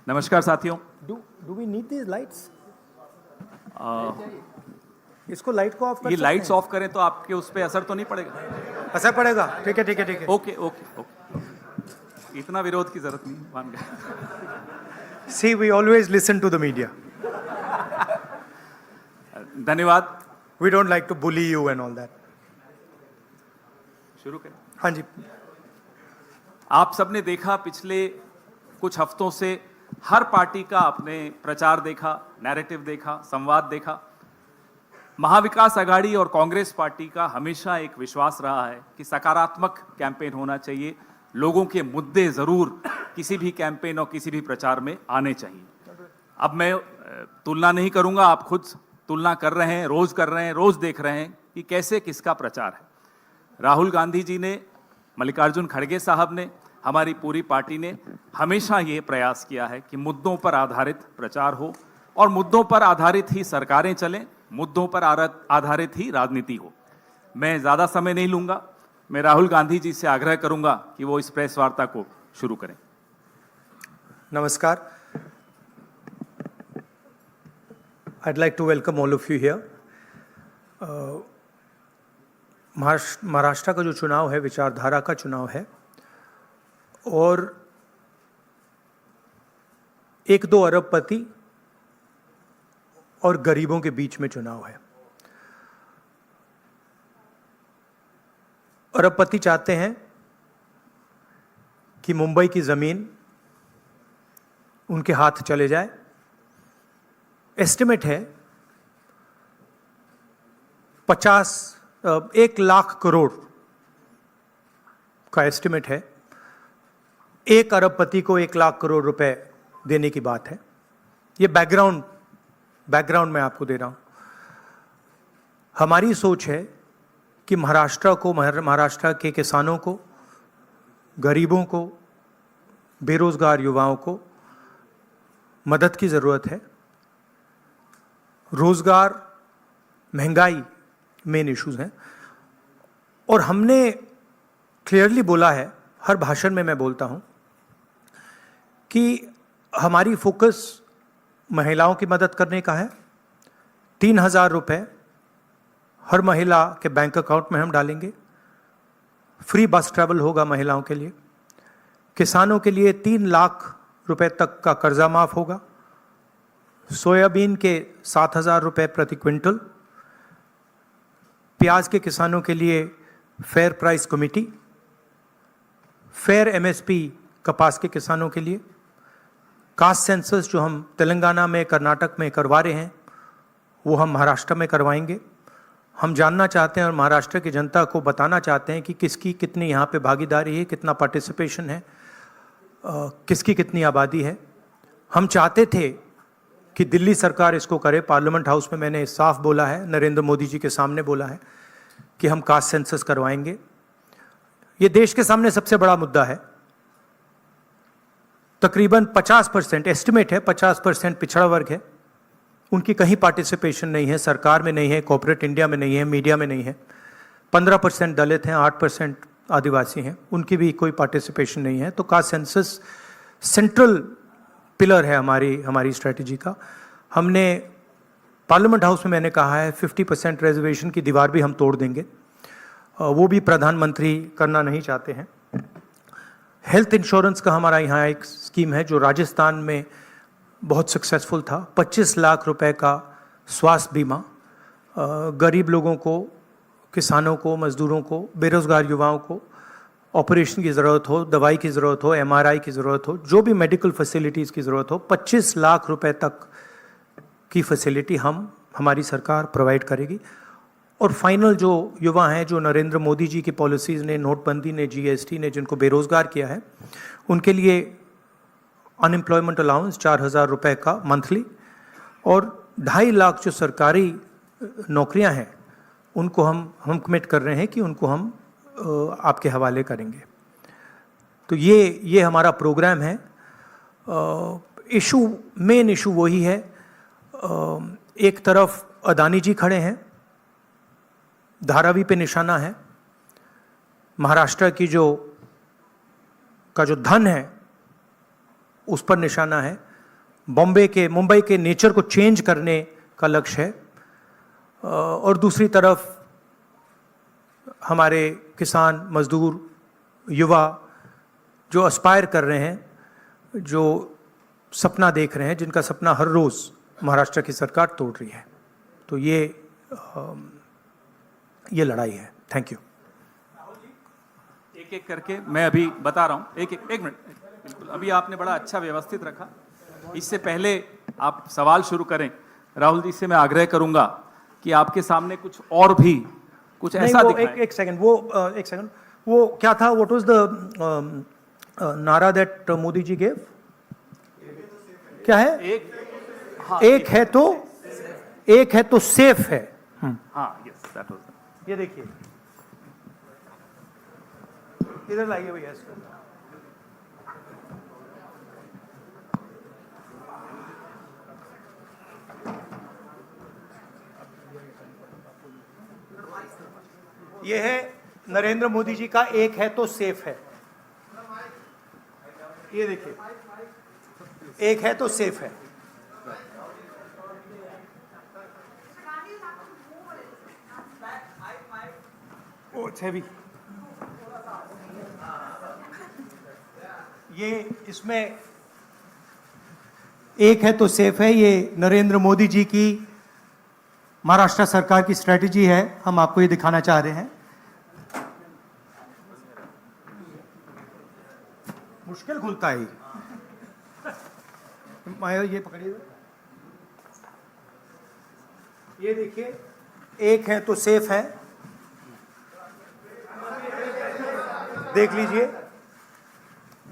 नमस्कार साथियों। Do we need these lights? इसको लाइट को ऑफ कर ये सकते लाइट्स हैं? ऑफ करें तो आपके उस पे असर तो नहीं पड़ेगा? असर पड़ेगा। ठीक है, ठीक है, ठीक है। ओके ओके ओके, इतना विरोध की जरूरत नहीं, मान गया। See, we always listen to the media. धन्यवाद। We don't like to bully you and all that. शुरू करें। हाँ जी। आप सबने देखा, पिछले कुछ हफ्तों से हर पार्टी का आपने प्रचार देखा, नैरेटिव देखा, संवाद देखा। महाविकास आघाड़ी और कांग्रेस पार्टी का हमेशा एक विश्वास रहा है कि सकारात्मक कैंपेन होना चाहिए, लोगों के मुद्दे जरूर किसी भी कैंपेन और किसी भी प्रचार में आने चाहिए। अब मैं तुलना नहीं करूंगा, आप खुद तुलना कर रहे हैं, रोज देख रहे हैं कि कैसे किसका प्रचार है। राहुल गांधी जी ने, मल्लिकार्जुन खड़गे साहब ने, हमारी पूरी पार्टी ने हमेशा ये प्रयास किया है कि मुद्दों पर आधारित प्रचार हो और मुद्दों पर आधारित ही सरकारें चलें, मुद्दों पर आधारित ही राजनीति हो। मैं ज़्यादा समय नहीं लूँगा, मैं राहुल गांधी जी से आग्रह करूँगा कि वो इस प्रेस वार्ता को शुरू करें। नमस्कार। I'd like to welcome all of you here. Maharashtra का जो चुनाव है विचारधारा का चुनाव है और 1-2 अरबपति और गरीबों के बीच में चुनाव है। अरबपति चाहते हैं कि मुंबई की जमीन उनके हाथ चले जाए। एस्टिमेट है 1 लाख करोड़ का एस्टिमेट है। 1 अरबपति को 1 लाख करोड़ रुपए देने की बात है। ये बैकग्राउंड मैं आपको दे रहा हूं। हमारी सोच है कि महाराष्ट्र के किसानों को, गरीबों को, बेरोजगार युवाओं को मदद की जरूरत है। रोजगार, महंगाई मेन इश्यूज हैं और हमने क्लियरली बोला है, हर भाषण में मैं बोलता हूं कि हमारी फोकस महिलाओं की मदद करने का है। 3,000 रुपए हर महिला के बैंक अकाउंट में हम डालेंगे। फ्री बस ट्रैवल होगा महिलाओं के लिए। किसानों के लिए 3 लाख रुपए तक का कर्जा माफ होगा। सोयाबीन के 7,000 रुपए प्रति क्विंटल। प्याज के किसानों के लिए fair price committee. Fair MSP कपास के किसानों के लिए। कास्ट सेंसस जो हम तेलंगाना में, कर्नाटक में करवा रहे हैं, वो हम महाराष्ट्र में करवाएंगे। हम जानना चाहते हैं और महाराष्ट्र की जनता को बताना चाहते हैं कि किसकी कितनी यहाँ पे भागीदारी है, कितना पार्टिसिपेशन है, किसकी कितनी आबादी है। हम चाहते थे कि दिल्ली सरकार इसको करे। पार्लियामेंट हाउस में मैंने साफ बोला है, नरेंद्र मोदी जी के सामने बोला है कि हम कास्ट सेंसस करवाएंगे। ये देश के सामने सबसे बड़ा मुद्दा है। तकरीबन 50%, एस्टिमेट है 50% पिछड़ा वर्ग है, उनकी कहीं पार्टिसिपेशन नहीं है, सरकार में नहीं है, कॉर्पोरेट इंडिया में नहीं है, मीडिया में नहीं है। 15% दलित हैं, 8% आदिवासी हैं, उनकी भी कोई पार्टिसिपेशन नहीं है। तो कास्ट सेंसस सेंट्रल पिलर है हमारी स्ट्रेटजी का। हमने पार्लियामेंट हाउस में मैंने कहा है 50% रिजर्वेशन की दीवार भी हम तोड़ देंगे। वो भी प्रधानमंत्री करना नहीं चाहते हैं। हेल्थ इंश्योरेंस का हमारा यहाँ एक स्कीम है जो राजस्थान में बहुत सक्सेसफुल था। 25 लाख रुपए का स्वास्थ्य बीमा गरीब लोगों को, किसानों को, मजदूरों को, बेरोजगार युवाओं को ऑपरेशन की ज़रूरत हो, दवाई की ज़रूरत हो, एमआरआई की ज़रूरत हो, जो भी मेडिकल फैसिलिटीज़ की ज़रूरत हो, 25 लाख रुपए तक की फैसिलिटी हमारी सरकार प्रोवाइड करेगी। और फाइनल जो युवा हैं, जो नरेंद्र मोदी जी की पॉलिसीज़ ने, नोटबंदी ने, जीएसटी ने जिनको बेरोज़गार किया है, उनके लिए अनएम्प्लॉयमेंट अलाउंस 4,000 रुपये का मंथली और 2.5 लाख जो सरकारी नौकरियां हैं उनको हम कमिट कर रहे हैं कि उनको हम आपके हवाले करेंगे। तो ये हमारा प्रोग्राम है। मेन इशू वही है। एक तरफ अदानी जी खड़े हैं, धारावी पे निशाना है। महाराष्ट्र की जो धन है उस पर निशाना है। मुंबई के नेचर को चेंज करने का लक्ष्य है। और दूसरी तरफ हमारे किसान, मजदूर, युवा जो एस्पायर कर रहे हैं, जो सपना देख रहे हैं, जिनका सपना हर रोज़ महाराष्ट्र की सरकार तोड़ रही है। तो ये लड़ाई है। Thank you. एक एक करके मैं अभी बता रहा हूँ। एक मिनट, बिल्कुल। अभी आपने बड़ा अच्छा व्यवस्थित रखा। इससे पहले आप सवाल शुरू करें, राहुल जी से मैं आग्रह करूंगा कि आपके सामने कुछ और भी कुछ ऐसा दिखाएं। एक सेकंड, वो क्या था? व्हाट वाज द नारा दैट मोदी जी गेव? क्या है? एक है तो सेफ है। हाँ, यस, दैट वाज। ये देखिए, इधर लाइए भैया इसको। ये है नरेंद्र मोदी जी का एक है तो सेफ है। ये देखिए, एक है तो सेफ है। ओ, इट्स हेवी। ये इसमें एक है तो सेफ है। ये नरेंद्र मोदी जी की महाराष्ट्र सरकार की स्ट्रेटजी है। हम आपको ये दिखाना चाह रहे हैं। मुश्किल खुलता है ये पकड़िए। ये देखिए, एक है तो सेफ है। देख लीजिए।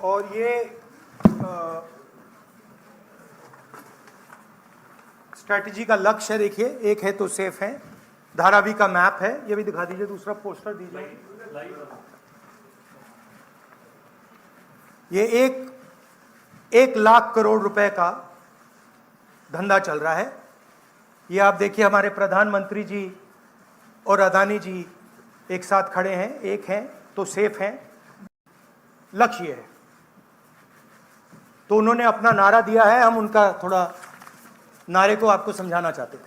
और ये स्ट्रैटेजी का लक्ष्य है। देखिए, एक है तो सेफ है। धारावी का मैप है। ये भी दिखा दीजिए। दूसरा पोस्टर दीजिए। ये 1 लाख करोड़ रुपए का धंधा चल रहा है। ये आप देखिए, हमारे प्रधानमंत्री जी और अदानी जी एक साथ खड़े हैं। एक हैं तो सेफ हैं, लक्ष्य है। तो उन्होंने अपना नारा दिया है। हम उनका थोड़ा नारे को आपको समझाना चाहते थे।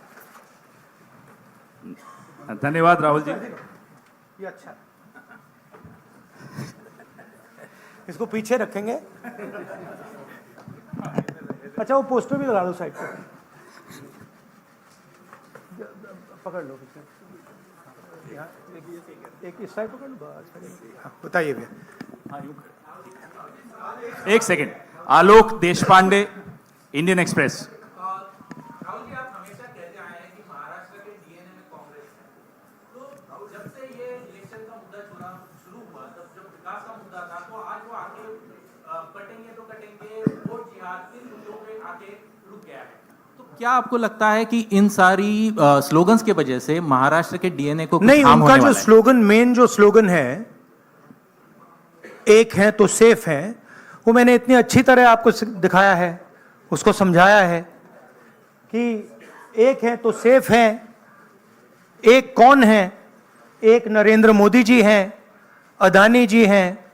धन्यवाद राहुल जी। ये अच्छा है। इसको पीछे रखेंगे। अच्छा, वो पोस्टर भी लगा दो साइड पे। पकड़ लो। एक इस साइड पकड़ लो। बताइए भैया। एक सेकंड। आलोक देशपांडे, इंडियन एक्सप्रेस। राहुल जी, आप हमेशा कहते आए हैं कि महाराष्ट्र के डीएनए में कांग्रेस है। तो जब से ये इलेक्शन का मुद्दा शुरू हुआ, तब जब विकास का मुद्दा था, तो आज वो आगे कटेंगे तो कटेंगे, वोट जिहाद इन मुद्दों पे आके रुक गया है। तो क्या आपको लगता है कि इन सारी स्लोगन्स की वजह से महाराष्ट्र के डीएनए को नहीं, उनका जो स्लोगन, मेन जो स्लोगन है, एक है तो सेफ है, वो मैंने इतनी अच्छी तरह आपको दिखाया है, उसको समझाया है कि एक है तो सेफ है। एक कौन है? एक नरेंद्र मोदी जी हैं, अदानी जी हैं,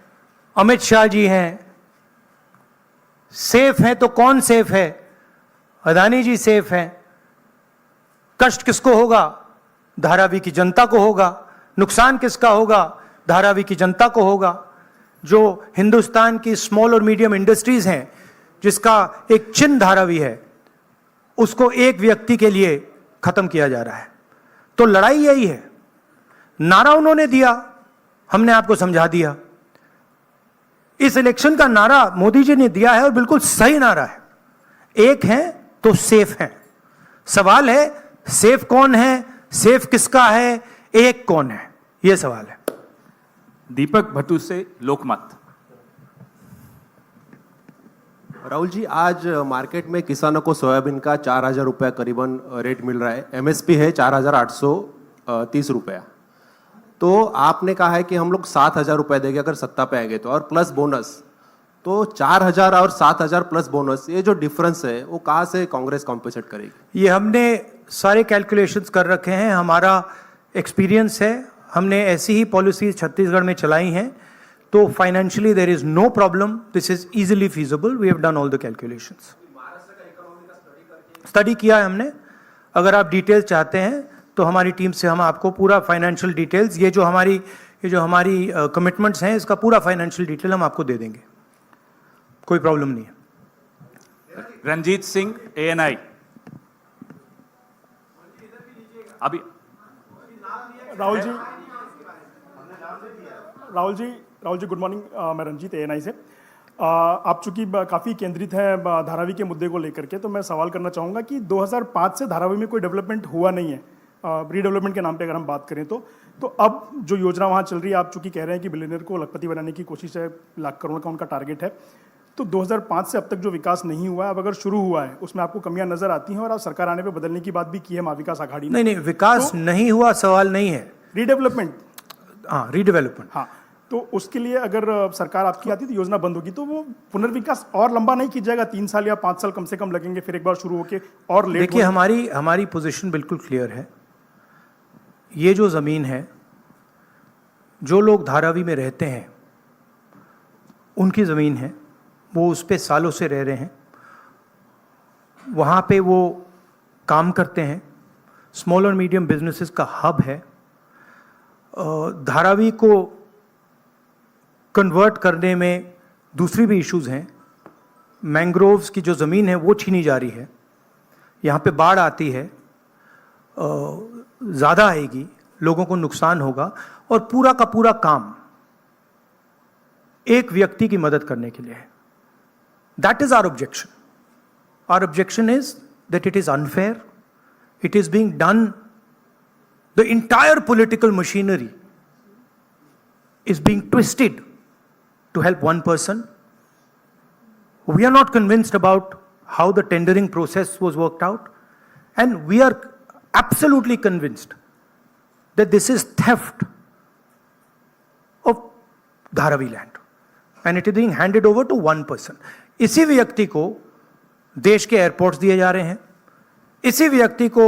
अमित शाह जी हैं। सेफ है तो कौन सेफ है? अदानी जी सेफ हैं। कष्ट किसको होगा? धारावी की जनता को होगा। नुकसान किसका होगा? धारावी की जनता को होगा। जो हिंदुस्तान की स्मॉल और मीडियम इंडस्ट्रीज हैं, जिसका एक चिन्ह धारावी है, उसको एक व्यक्ति के लिए खत्म किया जा रहा है। तो लड़ाई यही है। नारा उन्होंने दिया, हमने आपको समझा दिया। इस इलेक्शन का नारा मोदी जी ने दिया है और बिल्कुल सही नारा है। एक है तो सेफ है। सवाल है, सेफ कौन है? सेफ किसका है? एक कौन है? यह सवाल है। दीपक भट्टू से लोकमत। राहुल जी, आज मार्केट में किसानों को सोयाबीन का 4,000 रुपया करीबन रेट मिल रहा है। एमएसपी है 4,830 रुपया। तो आपने कहा है कि हम लोग 7,000 रुपये देंगे अगर सत्ता पे आएंगे तो, और प्लस बोनस। तो 4,000 और 7,000 प्लस बोनस, ये जो डिफरेंस है वो कहाँ से कांग्रेस कॉम्पेंसेट करेगी? ये हमने सारे कैलकुलेशंस कर रखे हैं। हमारा एक्सपीरियंस है, हमने ऐसी ही पॉलिसीज छत्तीसगढ़ में चलाई हैं, तो financially there is no problem, this is easily feasible, we have done all the calculations. Study किया है हमने, अगर आप डिटेल्स चाहते हैं तो हमारी टीम से हम आपको पूरा फाइनेंशियल डिटेल्स, ये जो हमारी कमिटमेंट्स हैं, इसका पूरा फाइनेंशियल डिटेल हम आपको दे देंगे, कोई प्रॉब्लम नहीं है। रंजीत सिंह, ANI। अभी राहुल जी गुड मॉर्निंग। मैं रंजीत, ANI से। आप चूंकि काफ़ी केंद्रित हैं धारावी के मुद्दे को लेकर के, तो मैं सवाल करना चाहूँगा कि 2005 से धारावी में कोई डेवलपमेंट हुआ नहीं है, रीडेवलपमेंट के नाम पे अगर हम बात करें तो अब जो योजना वहाँ चल रही है, आप चूंकि कह रहे हैं कि बिलियनियर को लखपति बनाने की कोशिश है, लाख करोड़ का उनका टारगेट है, तो 2005 से अब तक जो विकास नहीं हुआ है, अब अगर शुरू हुआ है उसमें आपको कमियां नजर आती हैं, और आप सरकार आने पे बदलने की बात भी की है महाविकास आघाड़ी ने। नहीं, विकास नहीं हुआ सवाल नहीं है, रीडेवलपमेंट, हाँ रीडेवलपमेंट, हाँ, तो उसके लिए अगर सरकार आपकी आती तो योजना बंद होगी, तो वो पुनर्विकास और लंबा नहीं किया जाएगा, 3 साल या 5 साल कम से कम लगेंगे, फिर एक बार शुरू होके और लेट। देखिए, हमारी पोजीशन बिल्कुल क्लियर है। ये जो ज़मीन है, जो लोग धारावी में रहते हैं उनकी ज़मीन है, वो उस पे सालों से रह रहे हैं, वहाँ पे वो काम करते हैं, स्मॉल और मीडियम बिजनेसेस का हब है। धारावी को कन्वर्ट करने में दूसरी भी इश्यूज हैं, मैंग्रोव्स की जो ज़मीन है वो छीनी जा रही है, यहाँ पे बाढ़ आती है, ज़्यादा आएगी, लोगों को नुकसान होगा, और पूरा का पूरा काम एक व्यक्ति की मदद करने के लिए है। That is our objection. Our objection is that it is unfair, it is being done, the entire political machinery is being twisted to help one person. We are not convinced about how the tendering process was worked out, and we are absolutely convinced that this is theft of Dharavi land, and it is being handed over to one person. इसी व्यक्ति को देश के airports दिए जा रहे हैं, इसी व्यक्ति को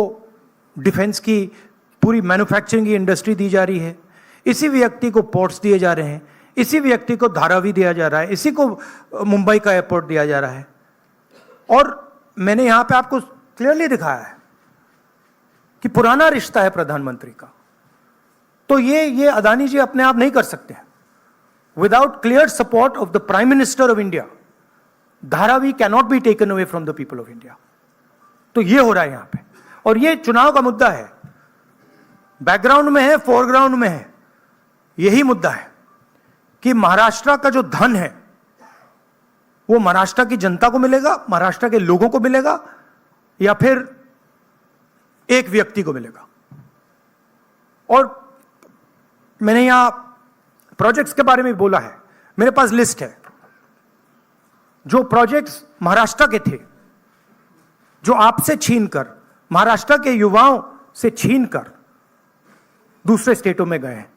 डिफेंस की पूरी मैन्युफैक्चरिंग की इंडस्ट्री दी जा रही है, इसी व्यक्ति को पोर्ट्स दिए जा रहे हैं, इसी व्यक्ति को धारावी दिया जा रहा है, इसी को मुंबई का एयरपोर्ट दिया जा रहा है। और मैंने यहां पे आपको क्लियरली दिखाया है कि पुराना रिश्ता है प्रधानमंत्री का, तो ये अदानी जी अपने आप नहीं कर सकते हैं। Without clear support of the prime minister of India, Dharavi cannot be taken away from the people of India. तो ये हो रहा है यहां पे, और ये चुनाव का मुद्दा है, बैकग्राउंड में है, फोरग्राउंड में है। यही मुद्दा है कि महाराष्ट्र का जो धन है वो महाराष्ट्र की जनता को मिलेगा, महाराष्ट्र के लोगों को मिलेगा, या फिर एक व्यक्ति को मिलेगा। और मैंने यहां प्रोजेक्ट्स के बारे में बोला है, मेरे पास लिस्ट है जो प्रोजेक्ट्स महाराष्ट्र के थे, जो आपसे छीनकर, महाराष्ट्र के युवाओं से छीनकर दूसरे स्टेटों में गए हैं।